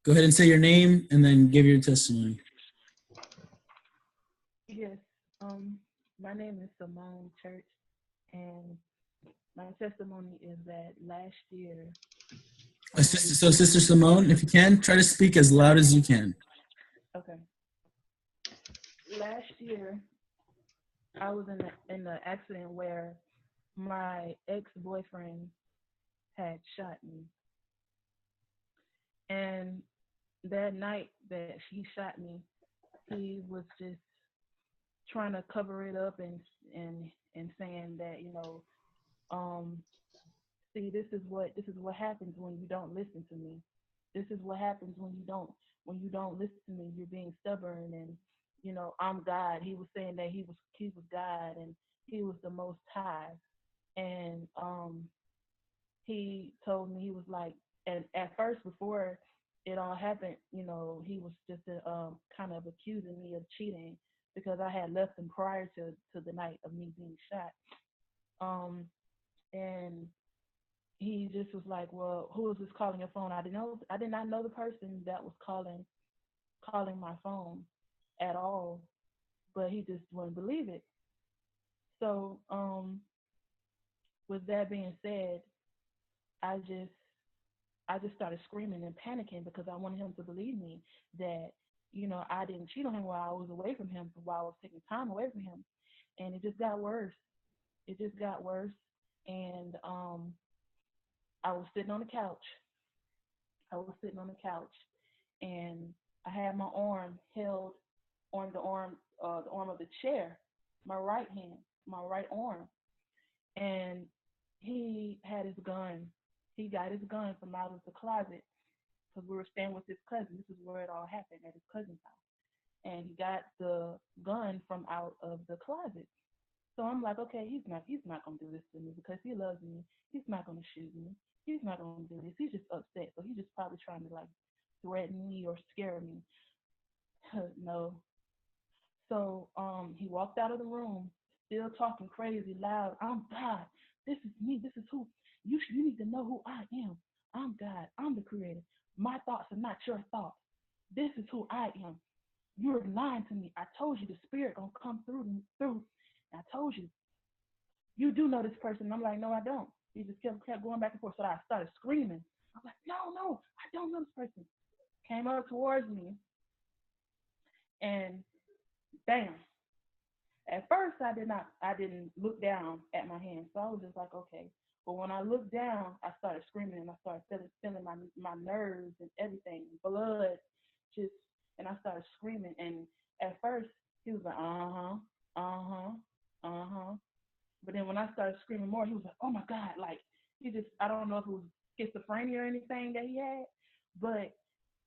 Go ahead and say your name and then give your testimony. Yes. My name is Simone Church, and my testimony is that last year, Sister Simone, if you can, try to speak as loud as you can. okay, last year I was in the accident where my ex-boyfriend had shot me, and that night that he shot me, he was just trying to cover it up and saying that um see, this is what happens when you don't listen to me. This is what happens when you don't listen to me. You're being stubborn, and I'm God. He was saying that he was God, and he was the Most High. And he told me, he was like, and at first, before it all happened, he was just kind of accusing me of cheating because I had left him prior to the night of me being shot. Um, and he just was like, "Well, who is this calling your phone?" I did not know the person that was calling my phone at all, but he just wouldn't believe it. So, with that being said, I just I just started screaming and panicking because I wanted him to believe me that I didn't cheat on him while I was away from him, while I was taking time away from him, and it just got worse. It just got worse, and I was sitting on the couch. I was sitting on the couch, and I had my arm held on the arm of the chair, my right hand, my right arm, and he had his gun. He got his gun from out of the closet because we were staying with his cousin. This is where it all happened, at his cousin's house, and he got the gun from out of the closet. So I'm like, okay, he's not gonna do this to me because he loves me. He's not gonna shoot me. He's not gonna do this. He's just upset. So he's just probably trying to like threaten me or scare me. No. So he walked out of the room, still talking crazy loud. I'm God. This is me. This is who you need to know who I am. I'm God. I'm the creator. My thoughts are not your thoughts. This is who I am. You're lying to me. I told you the spirit gonna come through. I told you. You do know this person. I'm like, no, I don't. He just kept going back and forth. So I started screaming. I'm like, no, I don't know this person. Came up towards me, and bam. At first, I didn't look down at my hand. So I was just like, okay. But when I looked down, I started screaming, and I started feeling my nerves and everything, blood, just, and I started screaming. And at first, he was like, uh huh, uh huh. But then when I started screaming more, he was like, "Oh my God!" Like he just, I don't know if it was schizophrenia or anything that he had, but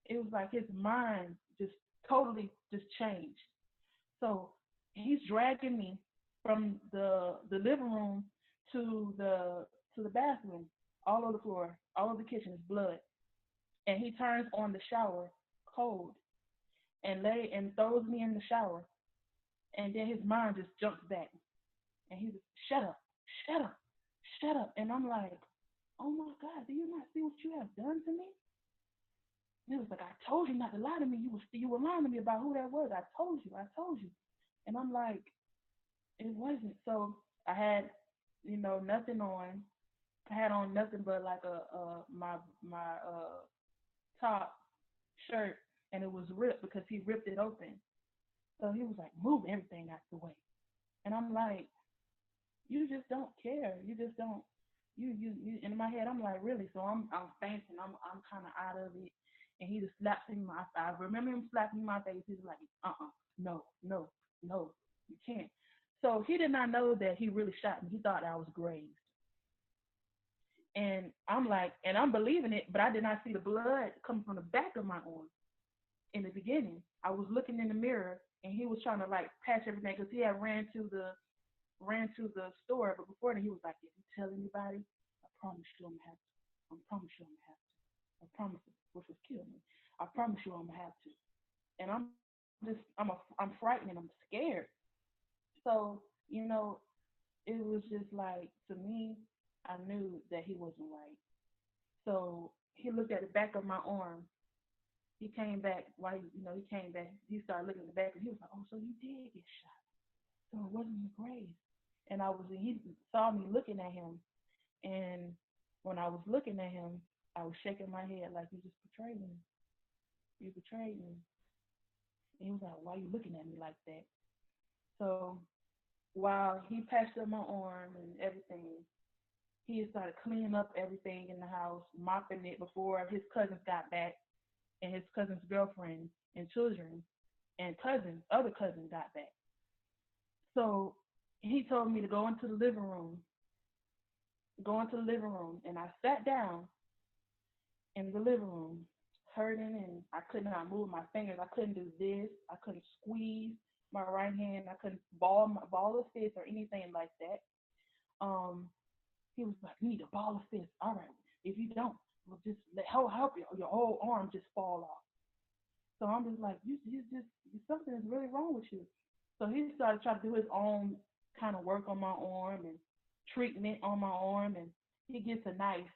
it was like his mind just totally just changed. So he's dragging me from the living room to the bathroom, all over the floor, all over the kitchen is blood, and he turns on the shower cold and throws me in the shower, and then his mind just jumps back, and he just shut up, shut up, shut up, and I'm like, oh my God, do you not see what you have done to me? And it was like, I told you not to lie to me. You were lying to me about who that was. I told you. And I'm like, it wasn't. So I had, nothing on. I had on nothing but like my top shirt, and it was ripped because he ripped it open. So he was like, move everything out the way. And I'm like, you just don't care. You just don't. You. In my head, I'm like, really? So I'm fainting. I'm kind of out of it. And he just slapped me. I remember him slapping me in my face. He was like, no, no, no, you can't. So he did not know that he really shot me. He thought I was grazed. And I'm like, and I'm believing it, but I did not see the blood coming from the back of my arm in the beginning. I was looking in the mirror, and he was trying to like patch everything because he had ran to the store, but before then he was like, if you tell anybody, I promise you I'm gonna have to. I promise you I'm gonna have to. I promise you, which was killing me. I promise you I'm gonna have to. And I'm frightened and I'm scared. So, it was just like, to me, I knew that he wasn't right. So he looked at the back of my arm, He came back. Why? He came back. He started looking in the back, and he was like, "Oh, so you did get shot? So it wasn't your grave?" And he saw me looking at him, and when I was looking at him, I was shaking my head like, "You just betrayed me. You betrayed me." And he was like, "Why are you looking at me like that?" So while he patched up my arm and everything, he started cleaning up everything in the house, mopping it before his cousins got back, and his cousin's girlfriend and children and other cousin got back. So he told me to go into the living room, and I sat down in the living room, hurting, and I could not move my fingers. I couldn't do this. I couldn't squeeze my right hand. I couldn't ball a fist or anything like that. Um, he was like, "You need to ball a fist. All right. If you don't, we'll just help your whole arm just fall off." So I'm just like, you just something is really wrong with you. So he started trying to do his own kind of work on my arm and treatment on my arm, and he gets a knife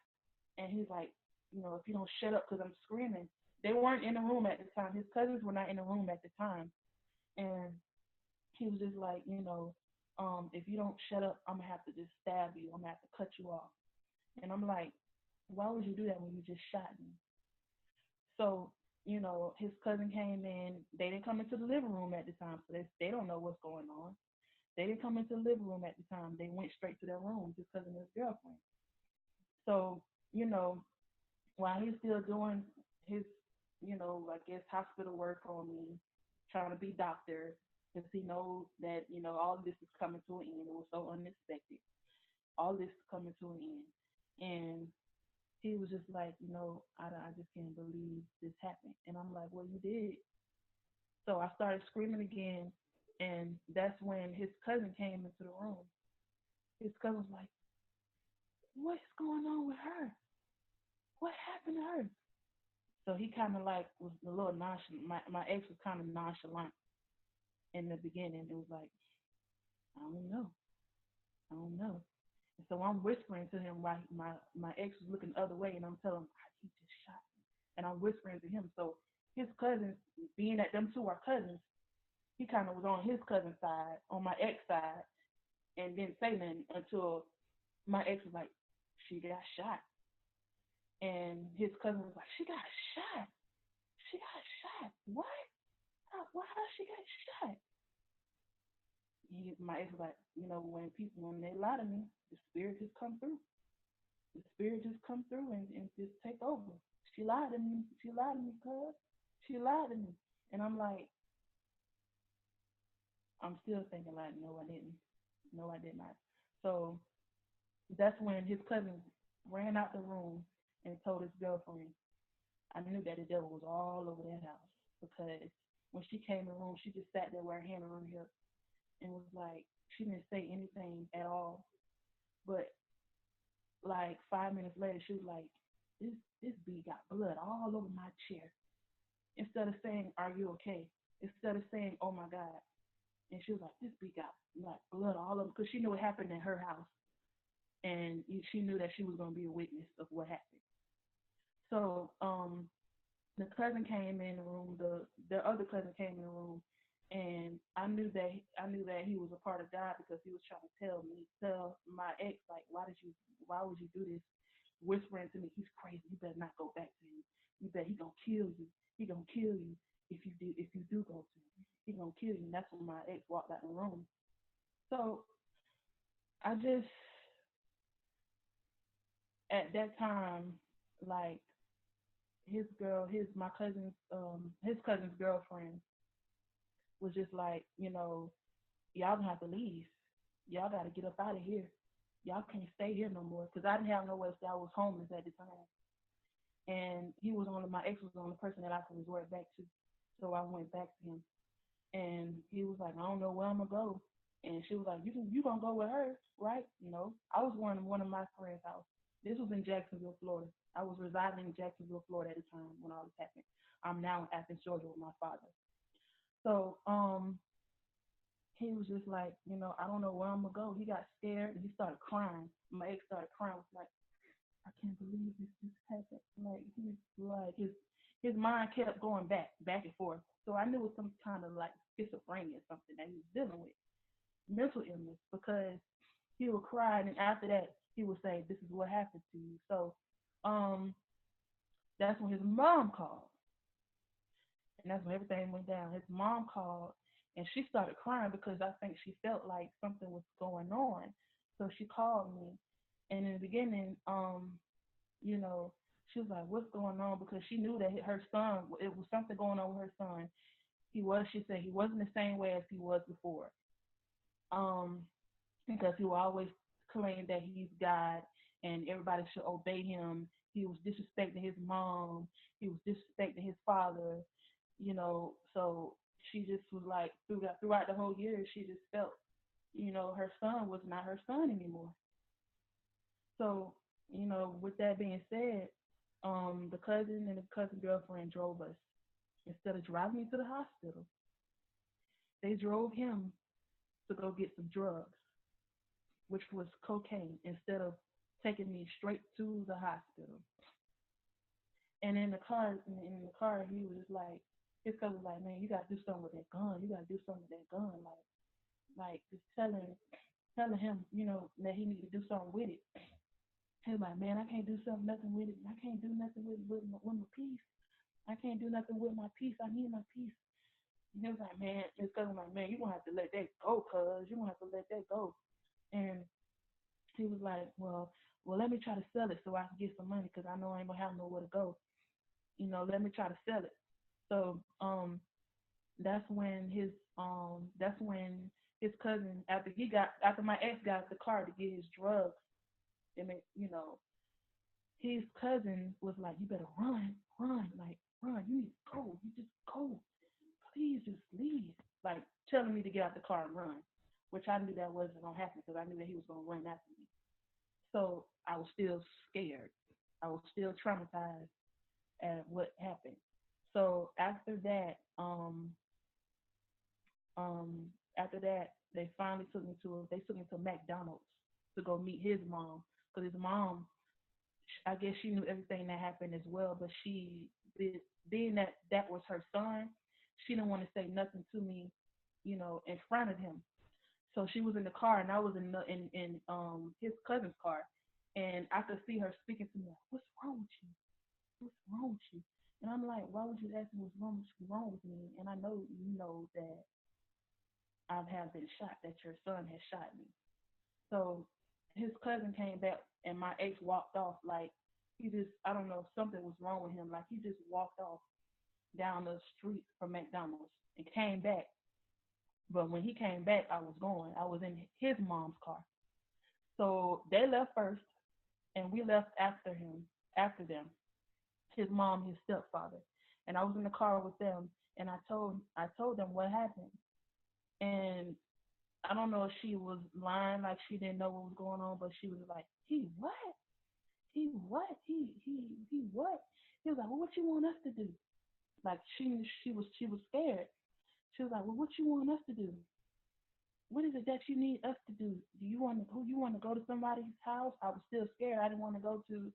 and he's like, if you don't shut up because I'm screaming. They weren't in the room at the time. His cousins were not in the room at the time, and he was just like, if you don't shut up, I'm gonna have to just stab you. I'm gonna have to cut you off. And I'm like, why would you do that when you just shot me? So, his cousin came in. They didn't come into the living room at the time, so they don't know what's going on. They didn't come into the living room at the time. They went straight to their room, his cousin and his girlfriend. So, you know, while he's still doing his, I guess hospital work on me, trying to be doctor, because he knows that, all of this is coming to an end. It was so unexpected. All this is coming to an end. And he was just like, I just can't believe this happened. And I'm like, well, you did. So I started screaming again. And that's when his cousin came into the room. His cousin was like, what's going on with her? What happened to her? So he kind of like was a little nonchalant. My ex was kind of nonchalant in the beginning. It was like, I don't know. I don't know. And so I'm whispering to him while my ex was looking the other way, and I'm telling him, he just shot me. And I'm whispering to him. So his cousins, being that them two are cousins, he kind of was on his cousin's side, on my ex side, and didn't say nothing until my ex was like, she got shot. And his cousin was like, she got shot. She got shot. What? How she got shot? My ex was like, when they lie to me, the spirit just come through. The spirit just come through and just take over. She lied to me. She lied to me, cuz. She lied to me. And I'm like, I'm still thinking like, no, I didn't. No, I did not. So that's when his cousin ran out the room and told his girlfriend. I knew that the devil was all over that house because when she came in the room, she just sat there with her hand on her hip and was like, she didn't say anything at all. But like 5 minutes later, she was like, this bee got blood all over my chair. Instead of saying, are you okay? Instead of saying, oh my God. And she was like, this bee got like blood all over, because she knew what happened in her house. And she knew that she was going to be a witness of what happened. So the cousin came in the room, the other cousin came in the room, and I knew that he was a part of God because he was trying to tell my ex, like, why would you do this? Whispering to me, he's crazy. You better not go back to him. You bet he gonna kill you. He gonna kill you if you do go to him. He gonna kill you. And that's when my ex walked out the room. So I just at that time, like his cousin's girlfriend was just like, y'all gonna have to leave. Y'all gotta get up out of here. Y'all can't stay here no more. Cause I didn't have nowhere to stay. I was homeless at the time. And my ex was the only person that I could resort back to. So I went back to him. And he was like, I don't know where I'm gonna go. And she was like, you gonna go with her, right? I was going to one of my friends' house. This was in Jacksonville, Florida. I was residing in Jacksonville, Florida at the time when all this happened. I'm now in Athens, Georgia with my father. So he was just like, I don't know where I'm gonna go. He got scared and he started crying. My ex started crying. Was like, I can't believe this just happened. Like his mind kept going back and forth. So I knew it was some kind of like schizophrenia, something that he was dealing with, mental illness, because he would cry, and after that he would say, "This is what happened to you." So, um, that's when his mom called, and that's when everything went down. His mom called, and she started crying because I think she felt like something was going on. So she called me, and in the beginning, you know, she was like, "What's going on?" Because she knew that her son, it was something going on with her son. She said, he wasn't the same way as he was before. Um, because he will always claim that he's God and everybody should obey him. He was disrespecting his mom. He was disrespecting his father. So she just was like, throughout the whole year, she just felt, her son was not her son anymore. So, with that being said, the cousin and the cousin girlfriend drove us. Instead of driving me to the hospital, they drove him to go get some drugs, which was cocaine, instead of taking me straight to the hospital. And in the car, he was like, his cousin was like, "Man, you gotta do something with that gun. You gotta do something with that gun." Like just telling him, that he need to do something with it. He was like, "Man, I can't do something, nothing with it. I can't do nothing with my peace. I can't do nothing with my peace. I need my peace." And he was like, "Man," his cousin was like, "Man, you gonna have to let that go, cuz you gonna have to let that go." And he was like, "Well, let me try to sell it so I can get some money, because I know I ain't gonna have nowhere to go. Let me try to sell it." So that's when his cousin, after my ex got the car to get his drugs, and his cousin was like, "You better run, like run. You need to go. You just go. Please just leave." Like telling me to get out the car and run, which I knew that wasn't gonna happen because I knew that he was gonna run after me. So I was still scared. I was still traumatized at what happened. So after that, they took me to McDonald's to go meet his mom, because his mom, I guess she knew everything that happened as well, but being that that was her son, she didn't want to say nothing to me, in front of him. So she was in the car, and I was in his cousin's car, and I could see her speaking to me like, "What's wrong with you? What's wrong with you?" And I'm like, "Why would you ask me what's wrong with me? And I know you know that I have been shot, that your son has shot me." So his cousin came back, and my ex walked off like he just, I don't know, something was wrong with him. Like he just walked off down the street from McDonald's and came back. But when he came back, I was gone. I was in his mom's car. So they left first, and we left after them, his mom, his stepfather. And I was in the car with them, and I told them what happened. And I don't know if she was lying, like she didn't know what was going on, but she was like, "He what? He what? He what?" He was like, "Well, what you want us to do?" Like she was scared. She was like, "Well, what you want us to do? What is it that you need us to do? Do you want to who you want to go to somebody's house?" I was still scared. I didn't want to go to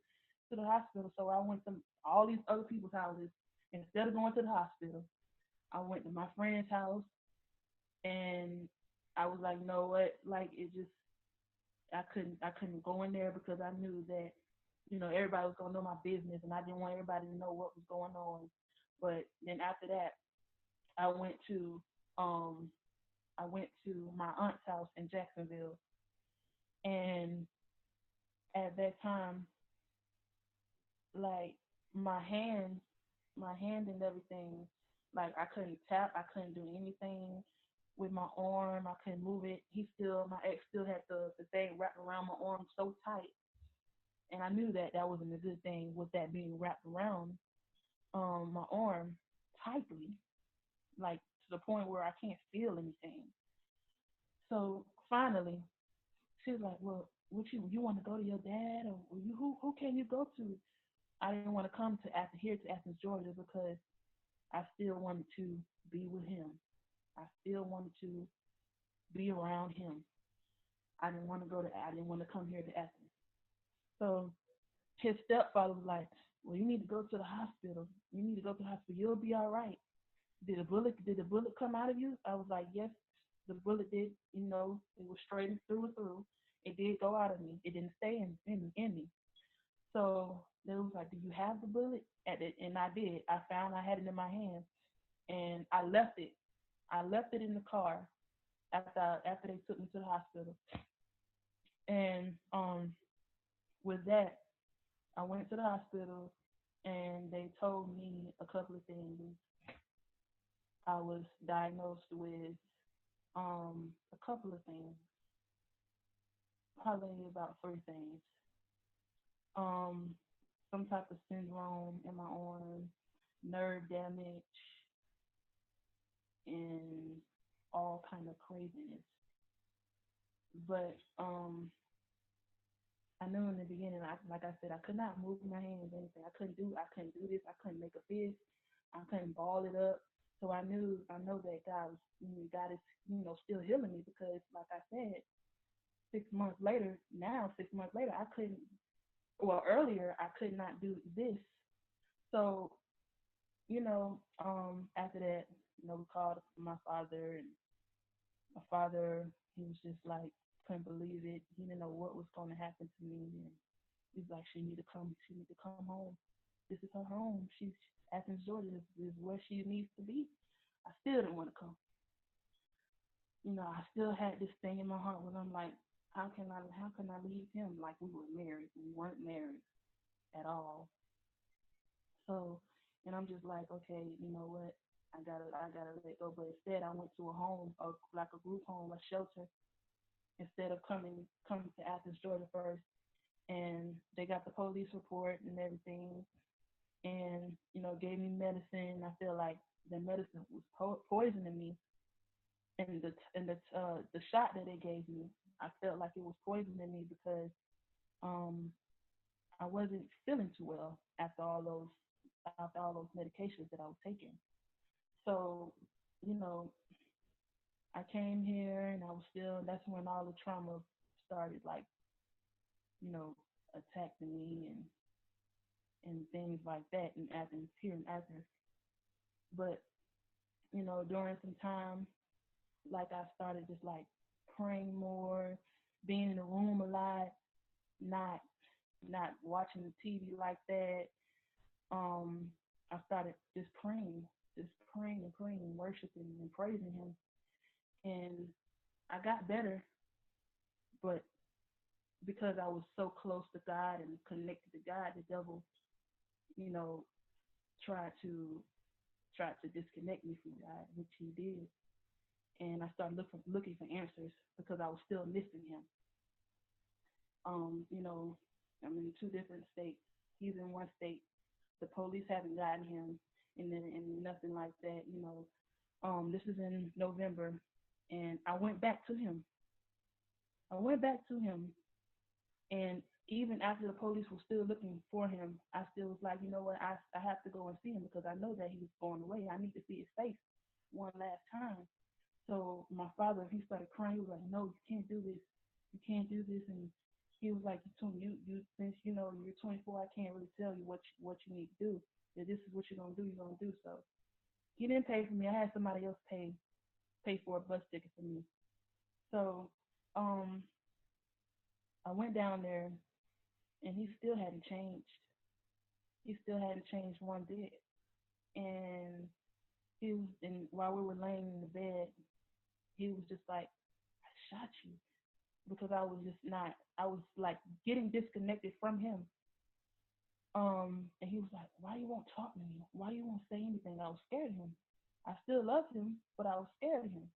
the hospital, so I went to all these other people's houses. Instead of going to the hospital, I went to my friend's house, and I was like, "No, what?" Like it just, I couldn't go in there because I knew that everybody was gonna know my business, and I didn't want everybody to know what was going on. But then after that, I went to um I went to my aunt's house in Jacksonville, and at that time, like my hand, my hand and everything, like I couldn't tap, I couldn't do anything with my arm, I couldn't move it. My ex still had the thing wrapped around my arm so tight, and I knew that that wasn't a good thing with that being wrapped around my arm tightly, like to the point where I can't feel anything. So finally, she was like, "Well, what you want to go to your dad, or you who can you go to?" I didn't want to come to here to Athens, Georgia, because I still wanted to be with him. I still wanted to be around him. I didn't want to come here to Athens. So his stepfather was like, Well, you need to go to the hospital. You need to go to the hospital. You'll be all right. Did the bullet come out of you? I was like, yes, the bullet did. It was straight through and through. It did go out of me. It didn't stay in me. So they was like, do you have the bullet? And I did. I found I had it in my hand, and I left it. I left it in the car after they took me to the hospital. And with that, I went to the hospital, and they told me a couple of things. I was diagnosed with a couple of things, probably about three things. Um, some type of syndrome in my arm, nerve damage, and all kind of craziness. But I knew in the beginning, like I said, I could not move my hands, anything. I couldn't do this. I couldn't make a fist. I couldn't ball it up. So I know that God is, still healing me because, like I said, 6 months later, now 6 months later, I couldn't. Well, earlier I could not do this. So, after that, we called my father, and my father, he was just like, couldn't believe it. He didn't know what was going to happen to me, and he's like, she need to come home. This is her home. She's Athens, Georgia is where she needs to be. I still didn't want to come. I still had this thing in my heart where I'm like, how can I leave him? Like, we were married. We weren't married at all. So, and I'm just like, okay, you know what? I gotta let go. But instead, I went to a home, like a group home, a shelter, instead of coming to Athens, Georgia first. And they got the police report and everything, and gave me medicine. I feel like the medicine was poisoning me, and the shot that they gave me, I felt like it was poisoning me because um I wasn't feeling too well after all those medications that I was taking. So, you know, I came here and I was still. That's when all the trauma started, like, you know, attacking me and things like that in Athens, here in Athens. But during some time, like, I started just like praying more, being in the room a lot, not not watching the TV like that. Um, I started just praying and praying, worshiping and praising Him, and I got better. But because I was so close to God and connected to God, the devil, you know, tried to disconnect me from God, which he did. And I started looking for answers because I was still missing Him. You know, I'm in two different states. He's in one state. The police haven't gotten him, and nothing like that. This is in November, and I went back to him. I went back to him, and even after the police were still looking for him, I still was like, you know what, I have to go and see him because I know that he was going away. I need to see his face one last time. So my father, he started crying. He was like, no, you can't do this. You can't do this. And he was like, you since you're 24, I can't really tell you what you need to do. If this is what you're gonna do, you're gonna do so. He didn't pay for me. I had somebody else pay for a bus ticket for me. So um, I went down there, and he still hadn't changed. He still hadn't changed one bit. And and while we were laying in the bed, he was just like, I shot you, because I was just not. I was like getting disconnected from him. And he was like, "Why you won't talk to me? Why you won't say anything?" I was scared of him. I still loved him, but I was scared of him.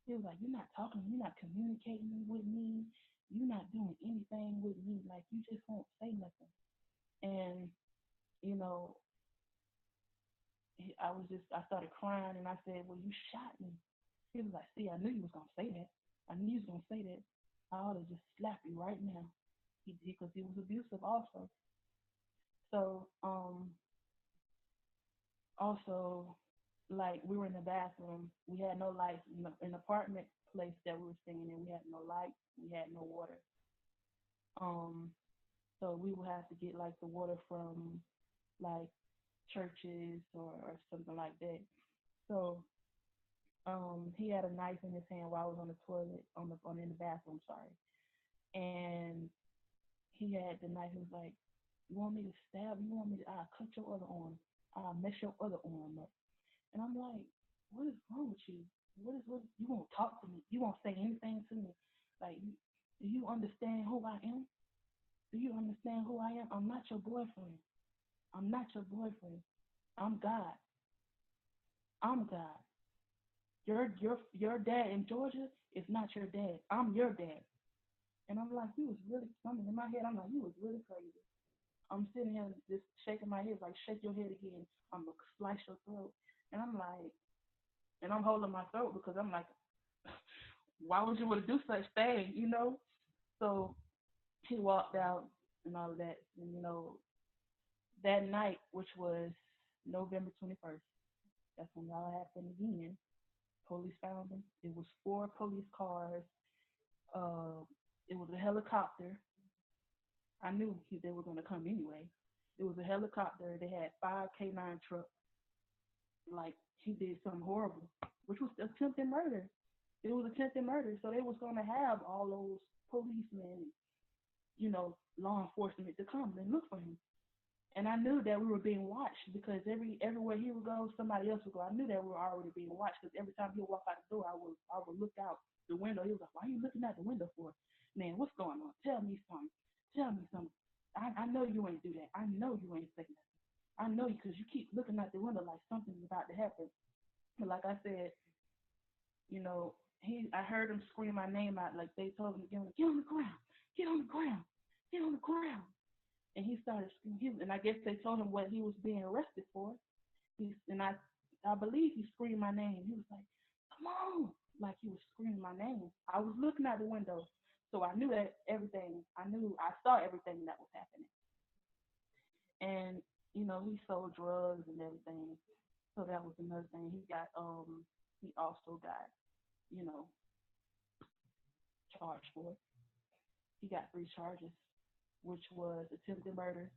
He was like, "You're not talking. You're not communicating with me. You're not doing anything with me. Like, you just won't say nothing." And you know, I started crying, and I said, "Well, you shot me." He was like, "See, I knew you was gonna say that. I knew you was gonna say that. I ought to just slap you right now." Because he was abusive also. So also, like, we were in the bathroom. We had no lights. An apartment place that we were staying in. We had no lights. We had no water. Um, so we would have to get like the water from. like churches or something like that. So he had a knife in his hand while I was on the toilet on in the bathroom, sorry. And he had the knife. He was like, "You want me to stab? You want me to? I'll cut your other arm. I'll mess your other arm up." And I'm like, "What is wrong with you? What? You won't talk to me. You won't say anything to me. Like, do you understand who I am? Do you understand who I am? I'm not your boyfriend. I'm not your boyfriend. I'm God. I'm God. Your dad in Georgia is not your dad. I'm your dad." And I'm like, "You was really something in my head." I'm like, "You was really crazy." I'm sitting here just shaking my head, like, "Shake your head again. I'm gonna slice your throat." And I'm like, and I'm holding my throat because I'm like, why would you want to do such thing, you know? So he walked out and all of that. And, that night, which was November 21st, that's when y'all happened again. Police found him. It was four police cars. Uh, it was a helicopter. I knew they were going to come anyway. It was a helicopter. They had five K9 trucks. Like, he did something horrible, which was attempted murder. It was attempted murder. So they was going to have all those policemen, law enforcement to come and look for him. And I knew that we were being watched because everywhere he would go, somebody else would go. I knew that we were already being watched because every time he would walk out the door, I would look out the window. He was like, "Why are you looking out the window for? Man, what's going on? Tell me something. Tell me something. I know you ain't do that. I know you ain't say nothing. I know you because you keep looking out the window like something's about to happen." But like I said, I heard him scream my name out like they told him to get on the ground, get on the ground, get on the ground. And he started screaming. And I guess they told him what he was being arrested for. And I believe he screamed my name. He was like, "Come on!" Like he was screaming my name. I was looking out the window, so I knew that everything. I saw everything that was happening. And he sold drugs and everything. So that was another thing. He also got you know charged for. He got three charges, which was attempted murder.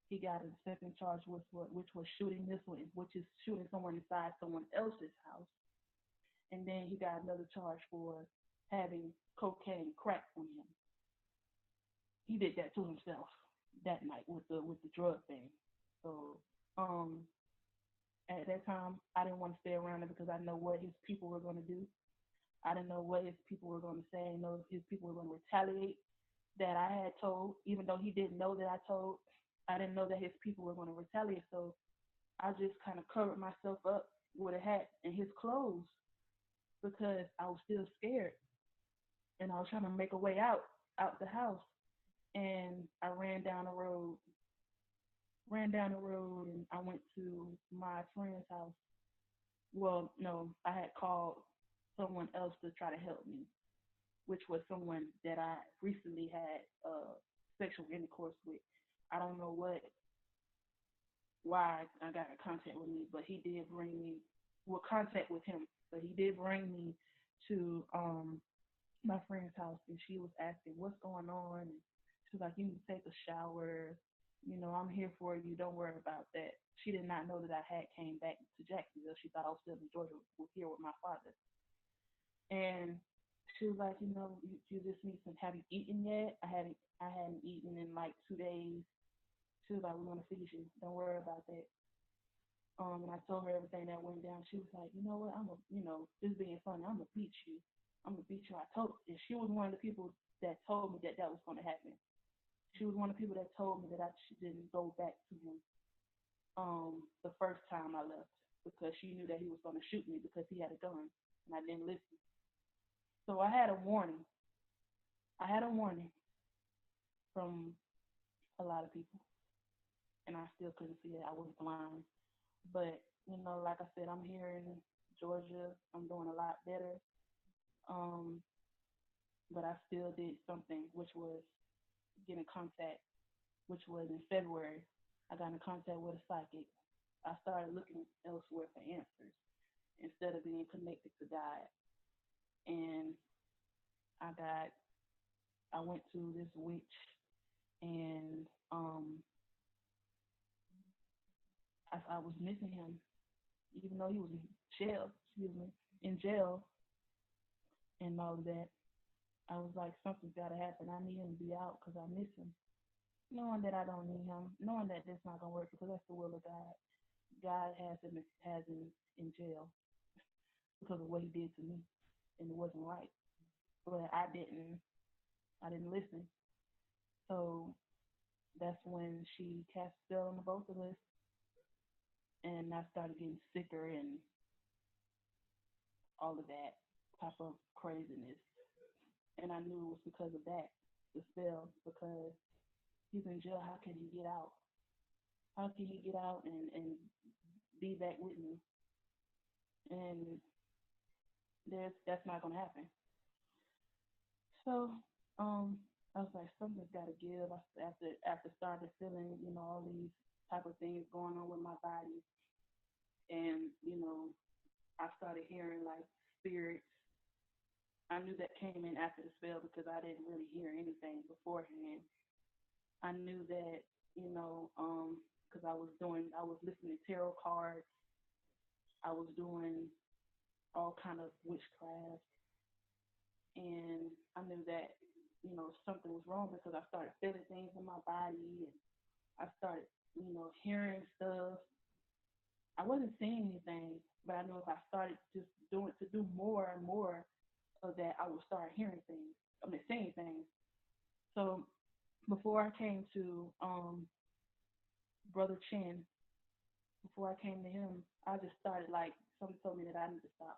He got a second charge, which was shooting this one, which is shooting someone inside someone else's house. And then he got another charge for having cocaine crack on him. He did that to himself that night with the drug thing. So at that time, I didn't want to stay around him because I know what his people were going to do. I didn't know what his people were going to say. I know his people were going to retaliate that I had told, even though he didn't know that I told. I didn't know that his people were going to retaliate. So I just kind of covered myself up with a hat and his clothes because I was still scared and I was trying to make a way out the house. And I ran down the road, and I went to my friend's house. Well, no, I had called someone else to try to help me, which was someone that I recently had sexual intercourse with. I don't know why I got in contact with me, but he did bring me contact with him. But he did bring me to my friend's house, and she was asking what's going on, and she was like, "You need to take a shower. I'm here for you. Don't worry about that." She did not know that I had came back to Jacksonville. She thought I was still in Georgia here with my father. And she was like, you just need some. Have you eaten yet? I hadn't eaten in like 2 days. She was like, "We're gonna feed you. Don't worry about that." And I told her everything that went down. She was like, "You know what? Just being funny. I'm gonna beat you. I'm gonna beat you." I told, and she was one of the people that told me that was gonna happen. She was one of the people that told me that I didn't go back to him the first time I left because she knew that he was gonna shoot me because he had a gun and I didn't listen. So I had a warning. I had a warning from a lot of people, and I still couldn't see it. I was blind. But like I said, I'm here in Georgia. I'm doing a lot better. Um, but I still did something, which was get in contact, which was in February. I got in contact with a psychic. I started looking elsewhere for answers instead of being connected to God. And I got, I went to this witch, and I was missing him, even though he was in jail. Excuse me, in jail and all of that. I was like, something's got to happen. I need him to be out because I miss him. Knowing that I don't need him, knowing that that's not gonna work because that's the will of God. God has him in jail because of what he did to me, and it wasn't right. But I didn't listen. So that's when she cast a spell on the both of us, and I started getting sicker and all of that type of craziness. And I knew it was because of that, the spell, because he's in jail. How can he get out? How can he get out and be back with me? And that's not gonna happen. So I was like, something's got to give. After started feeling, all these type of things going on with my body, and I started hearing like spirits. I knew that came in after the spell because I didn't really hear anything beforehand. I knew that, because I was listening to tarot cards. I was doing all kind of witchcraft, and I knew that, something was wrong because I started feeling things in my body, and I started, hearing stuff. I wasn't seeing anything, but I knew if I started just do more and more of that, I would start hearing things. I mean, seeing things. So before I came to Brother Chin, before I came to him, I just started like something told me that I need to stop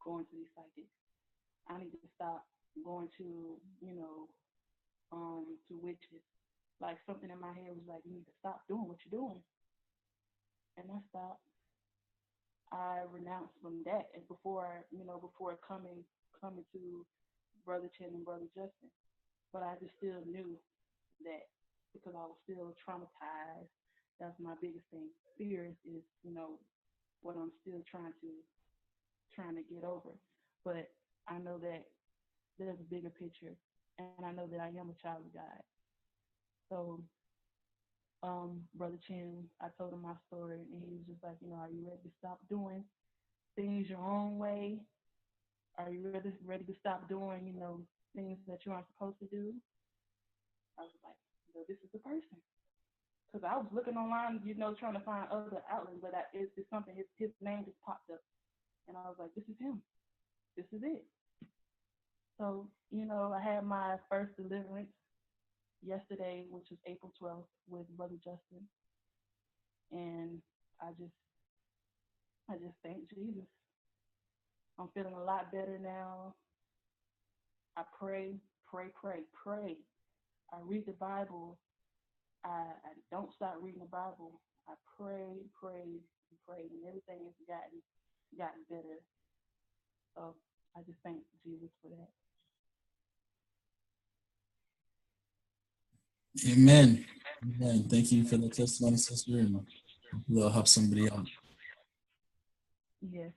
going to these psychics. I need to stop going to witches. Like something in my head was like, you need to stop doing what you're doing, and I stopped. I renounced from that, and before coming to Brother Chin and Brother Justin, but I just still knew that because I was still traumatized. That's my biggest thing. Fear is what I'm still trying to get over. But I know that there's a bigger picture, and I know that I am a child of God. So, Brother Chin, I told him my story, and he was just like, are you ready to stop doing things your own way? Are you ready to stop doing, things that you aren't supposed to do? I was like, this is the person. Because I was looking online, trying to find other outlets, but it's something. His name just popped up, and I was like, this is him. This is it. So, I had my first deliverance yesterday, which was April 12th, with Brother Justin, and I just, I just thank Jesus. I'm feeling a lot better now. I pray, pray, pray, pray. I read the Bible. I don't stop reading the Bible. I pray, pray, and pray, and everything has gotten better. So I just thank Jesus for that. Amen. Amen. Thank you for the testimony, sister, and we'll help somebody out. Yes.